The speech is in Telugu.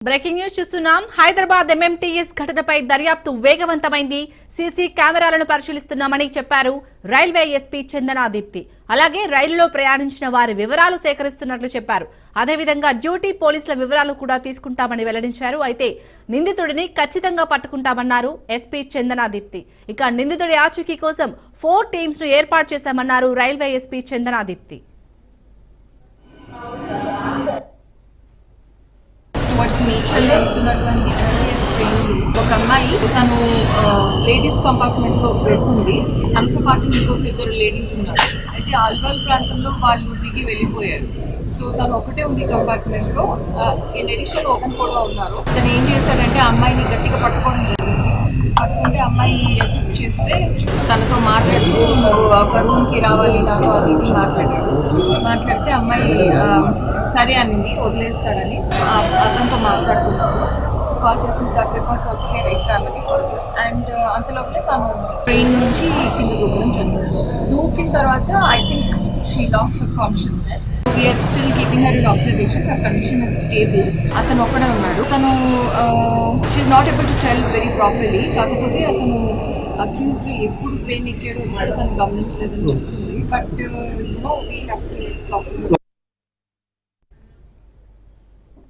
బ్రేకింగ్ న్యూస్ చూస్తున్నాం. హైదరాబాద్ ఎంఎంటీఎస్ ఘటనపై దర్యాప్తు వేగవంతమైంది. సీసీ కెమెరాలను పరిశీలిస్తున్నామని చెప్పారు రైల్వే ఎస్పీ చందనా దీప్తి. అలాగే రైలులో ప్రయాణించిన వారి వివరాలు సేకరిస్తున్నట్లు చెప్పారు. అదేవిధంగా డ్యూటీ పోలీసుల వివరాలు కూడా తీసుకుంటామని వెల్లడించారు. అయితే నిందితుడిని ఖచ్చితంగా పట్టుకుంటామన్నారు ఎస్పీ చందనా దీప్తి. ఇక నిందితుడి ఆచూకీ కోసం 4 టీమ్స్ ను ఏర్పాటు చేశామన్నారు రైల్వే ఎస్పీ చందనా దీప్తి. ఒక అమ్మాయి తను లేడీస్ కంపార్ట్మెంట్ లో పెడుతుంది. తనతో పాటు ఇంకొక 2 లేడీస్ ఉన్నారు. అయితే ఆల్వాల్ ప్రాంతంలో వాళ్ళు దిగి వెళ్ళిపోయారు. సో తను ఒకటే ఉంది కంపార్ట్మెంట్ లో. ఇన్ అడిషన్ ఓపెన్ కూడా ఉన్నారు. తను ఏం చేశాడంటే అమ్మాయిని గట్టిగా పట్టుకోవడం జరిగింది. పట్టుకుంటే అమ్మాయి అసిస్ట్ చేస్తే తనతో మాట్లాడుతూ ఒక రూమ్కి రావాలి నాతో అది మాట్లాడితే అమ్మాయి సరే అనింది, వదిలేస్తాడని అతనితో మాట్లాడుతున్నాడు. కాల్ చేసిన రికార్డ్స్ ఆల్సో నేను ఎగ్జామిని అండ్ అంతలోపలే తను ట్రైన్ నుంచి కింద దూకడం జరిగింది. దూకిన తర్వాత I think she lost her consciousness. We are still keeping her in observation. Her condition is stable. అతను ఒక్కడే ఉన్నాడు. తను she is not able to tell very properly. కాకపోతే అతను అక్యూజ్డ్ ఎప్పుడు ట్రైన్ ఎక్కాడో ఎప్పుడు తను గమనించలేదని చెప్తుంది. But we have to talk to